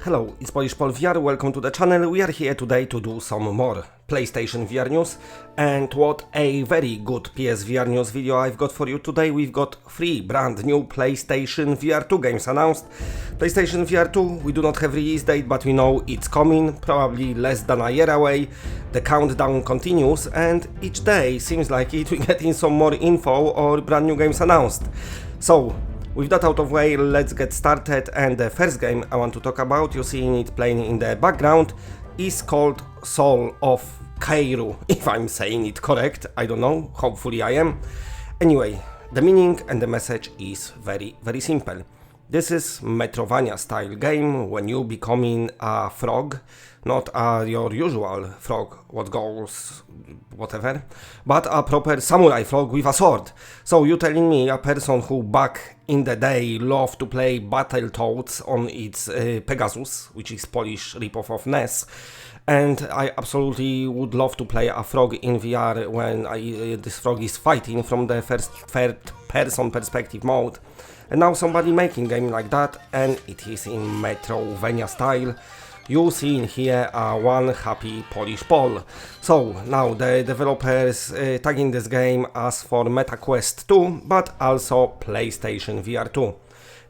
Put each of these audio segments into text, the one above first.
Hello, it's Polish Paul VR, welcome to the channel. We are here today to do some more PlayStation VR news, and what a very good PSVR news video I've got for you today. We've got 3 brand new PlayStation VR 2 games announced. PlayStation VR 2, we do not have release date, but we know it's coming, probably less than a year away. The countdown continues, and each day seems like we're getting some more info or brand new games announced. So, with that out of the way, let's get started, and the first game I want to talk about, you're seeing it playing in the background, is called Soul of Kaeru, if I'm saying it correct, I don't know, hopefully I am. Anyway, the meaning and the message is very simple. This is Metroidvania style game when you becoming a frog, not your usual frog, what goes, whatever, but a proper samurai frog with a sword. So you telling me a person who back in the day loved to play Battletoads on its Pegasus, which is Polish ripoff of NES, and I absolutely would love to play a frog in VR when this frog is fighting from the third person perspective mode. And now somebody making game like that, and it is in Metroidvania style. You see in here one happy Polish Pol. So now the developers tagging this game as for MetaQuest 2, but also PlayStation VR 2.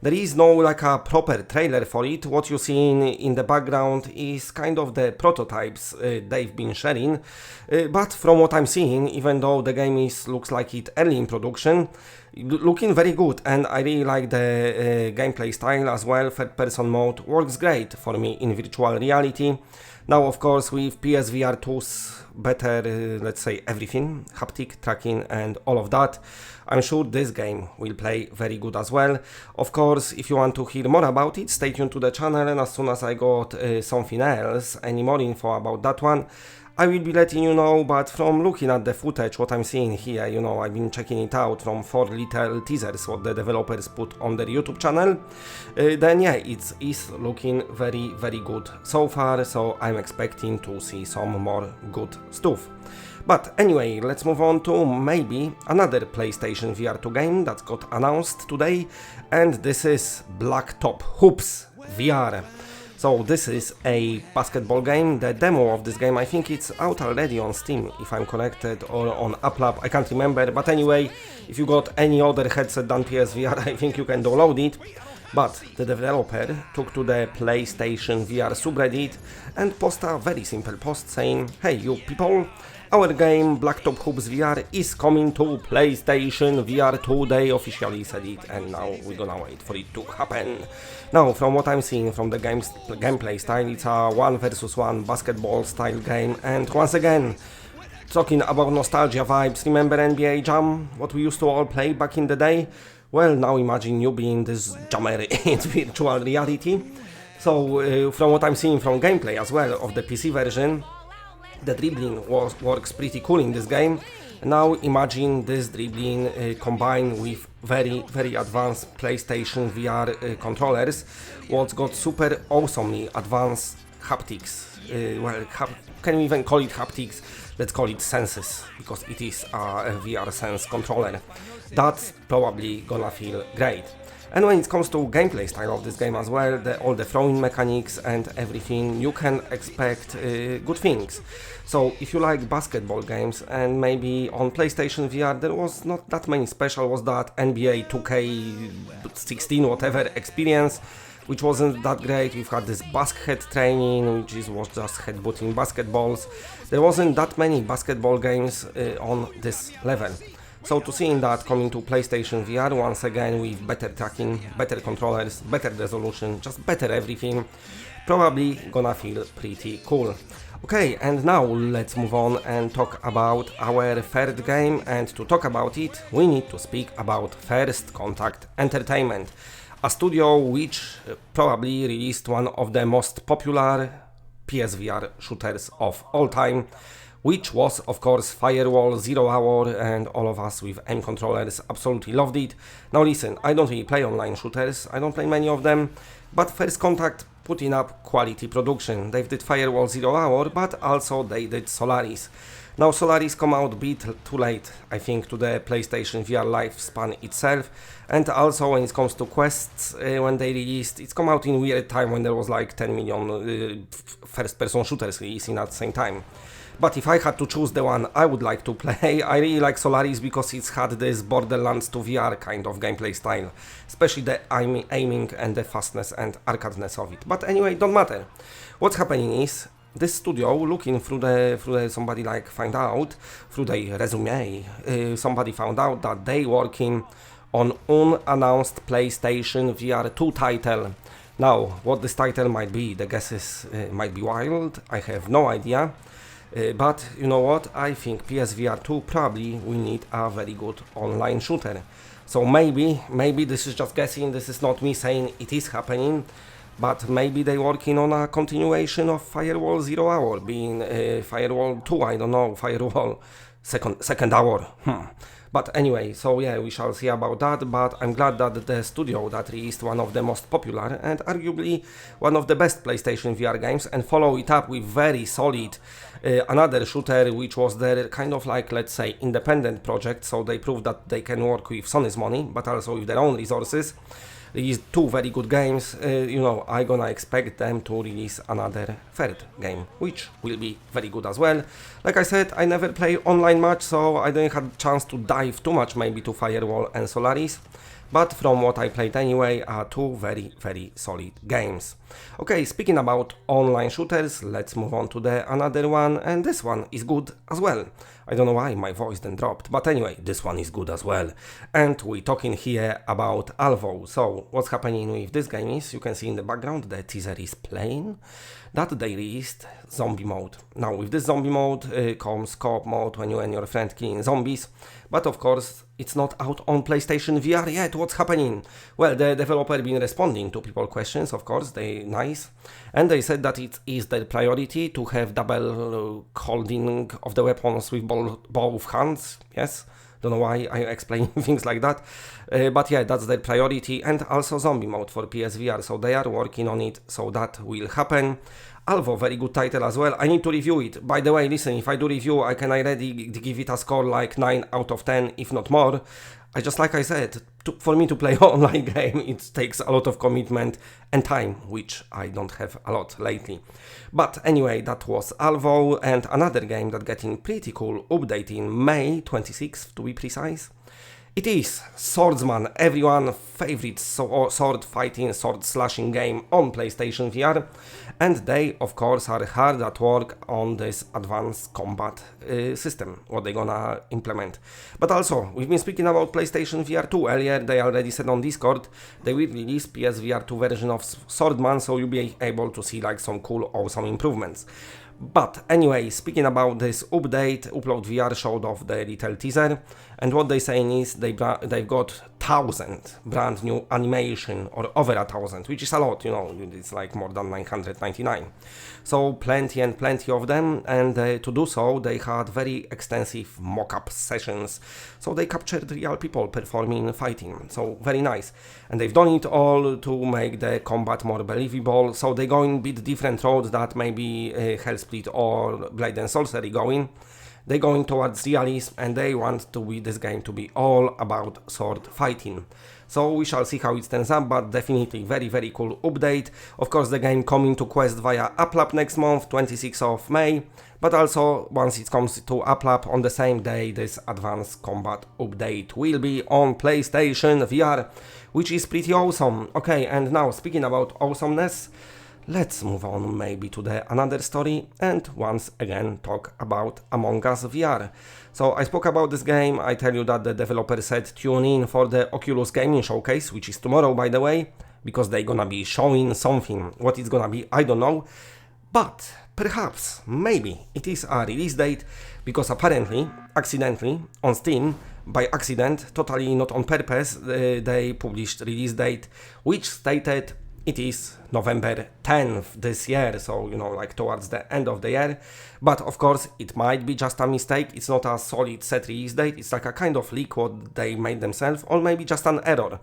There is no like a proper trailer for it. What you see in the background is kind of the prototypes they've been sharing. But from what I'm seeing, even though the game looks like it early in production, looking very good, and I really like the gameplay style as well. Third person mode works great for me in virtual reality. Now of course with PSVR 2's better, let's say everything, haptic tracking and all of that, I'm sure this game will play very good as well. Of course, if you want to hear more about it, stay tuned to the channel, and as soon as I got something else, any more info about that one, I will be letting you know. But from looking at the footage, what I'm seeing here, you know, I've been checking it out from 4 little teasers what the developers put on their YouTube channel, then yeah, it's looking very good so far, so I'm expecting to see some more good stuff. But anyway, let's move on to maybe another PlayStation VR 2 game that got announced today, and this is Blacktop Hoops VR. So this is a basketball game. The demo of this game, I think it's out already on Steam, if I'm corrected, or on Applab, I can't remember. But anyway, if you got any other headset than PSVR, I think you can download it. But the developer took to the PlayStation VR subreddit and posted a very simple post saying, hey you people, our game Blacktop Hoops VR is coming to PlayStation VR 2, they officially said it, and now we're gonna wait for it to happen. Now, from what I'm seeing from the gameplay style, it's a 1 versus 1 basketball style game, and once again, talking about nostalgia vibes, remember NBA Jam, what we used to all play back in the day? Well, now imagine you being this jammer in virtual reality. So, from what I'm seeing from gameplay as well of the PC version, the dribbling works pretty cool in this game. Now imagine this dribbling combined with very advanced PlayStation VR controllers, what's got super awesomely advanced haptics. Can we even call it haptics? Let's call it senses, because it is a VR sense controller. That's probably gonna feel great. And when it comes to gameplay style of this game as well, all the throwing mechanics and everything, you can expect good things. So if you like basketball games, and maybe on PlayStation VR there was not that many special, was that NBA 2K16 whatever experience, which wasn't that great. We've had this basket training, which was just headbutting basketballs. There wasn't that many basketball games on this level. So to seeing that coming to PlayStation VR once again with better tracking, better controllers, better resolution, just better everything, probably gonna feel pretty cool. Okay, and now let's move on and talk about our third game, and to talk about it we need to speak about First Contact Entertainment, a studio which probably released one of the most popular PSVR shooters of all time, which was of course Firewall Zero Hour, and all of us with aim controllers absolutely loved it. Now listen, I don't really play online shooters, I don't play many of them, but First Contact putting up quality production. They did Firewall Zero Hour, but also they did Solaris. Now Solaris come out a bit too late, I think, to the PlayStation VR lifespan itself, and also when it comes to quests, when they released, it's come out in weird time when there was like 10 million first-person shooters releasing at the same time. But if I had to choose the one I would like to play, I really like Solaris because it's had this Borderlands to VR kind of gameplay style, especially the aiming and the fastness and arcadeness of it. But anyway, don't matter. What's happening is, this studio, looking through the somebody like find out, through their resume, somebody found out that they working on unannounced PlayStation VR 2 title. Now, what this title might be, the guesses might be wild, I have no idea. But you know what, I think PSVR 2 probably will need a very good online shooter. So maybe this is just guessing, this is not me saying it is happening, but maybe they're working on a continuation of Firewall Zero Hour, being Firewall 2, I don't know, Firewall second hour. But anyway, so yeah, we shall see about that, but I'm glad that the studio that released one of the most popular and arguably one of the best PlayStation VR games and follow it up with very solid another shooter which was their kind of like, let's say, independent project, so they proved that they can work with Sony's money, but also with their own resources. These two very good games, you know, I gonna expect them to release another third game, which will be very good as well. Like I said, I never play online much, so I didn't have chance to dive too much maybe to Firewall and Solaris. But from what I played anyway, are two very solid games. Okay, speaking about online shooters, let's move on to the another one, and this one is good as well. I don't know why my voice then dropped, but anyway, this one is good as well. And we're talking here about Alvo. So, what's happening with this game is, you can see in the background, the teaser is playing, that they released zombie mode. Now, with this zombie mode comes co-op mode when you and your friend killing zombies, but of course, it's not out on PlayStation VR yet. What's happening? Well, the developer been responding to people's questions, of course, they nice, and they said that it is their priority to have double holding of the weapons with both hands. Yes, don't know why I explain things like that, but yeah, that's their priority, and also zombie mode for PSVR, so they are working on it, so that will happen. Alvo, very good title as well. I need to review it. By the way, listen, if I do review, I can already give it a score like 9 out of 10, if not more. Like I said, for me to play online game, it takes a lot of commitment and time, which I don't have a lot lately. But anyway, that was Alvo, and another game that getting pretty cool update in May 26th, to be precise. It is Swordsman, everyone's favorite sword fighting, sword slashing game on PlayStation VR, and they of course are hard at work on this advanced combat system, what they're gonna implement. But also, we've been speaking about PlayStation VR 2 earlier, they already said on Discord, they will release PSVR 2 version of Swordsman, so you'll be able to see like some cool awesome improvements. But anyway, speaking about this update, Upload VR showed off the little teaser, and what they're saying is they've got 1,000 brand new animation, or over 1,000, which is a lot, you know, it's like more than 999. So plenty and plenty of them, and to do so they had very extensive mock-up sessions, so they captured real people performing fighting, so very nice. And they've done it all to make the combat more believable, so they're going a bit different roads that maybe Hellsplit or Blade and Sorcery going. They're going towards realism, and they want this game to be all about sword fighting. So we shall see how it stands up, but definitely very cool update. Of course, the game coming to Quest via AppLab next month, 26th of May, but also once it comes to AppLab on the same day, this Advanced Combat update will be on PlayStation VR, which is pretty awesome. Okay, and now speaking about awesomeness, let's move on maybe to the another story and once again talk about Among Us VR. So I spoke about this game, I tell you that the developer said tune in for the Oculus Gaming Showcase, which is tomorrow by the way, because they're gonna be showing something. What it's gonna be, I don't know, but perhaps, maybe it is a release date, because apparently, accidentally, on Steam, by accident, totally not on purpose, they published release date, which stated it is November 10th this year, so you know, like towards the end of the year. But of course, it might be just a mistake, it's not a solid set release date, it's like a kind of leak what they made themselves, or maybe just an error.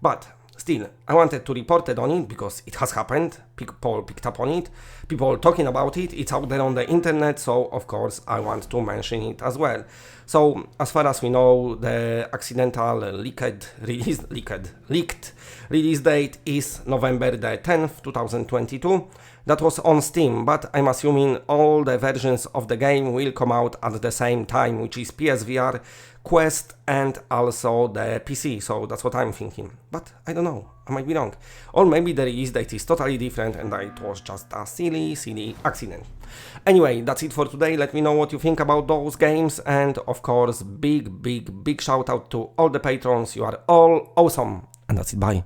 But Still, I wanted to report it on it because it has happened, people picked up on it, people talking about it, it's out there on the internet, so of course I want to mention it as well. So, as far as we know, the accidental leaked release date is November the 10th, 2022. That was on Steam, but I'm assuming all the versions of the game will come out at the same time, which is PSVR, Quest, and also the PC, so that's what I'm thinking. But I don't know, I might be wrong. Or maybe the release date is totally different and it was just a silly accident. Anyway, that's it for today. Let me know what you think about those games, and of course, big shout out to all the patrons. You are all awesome. And that's it, bye.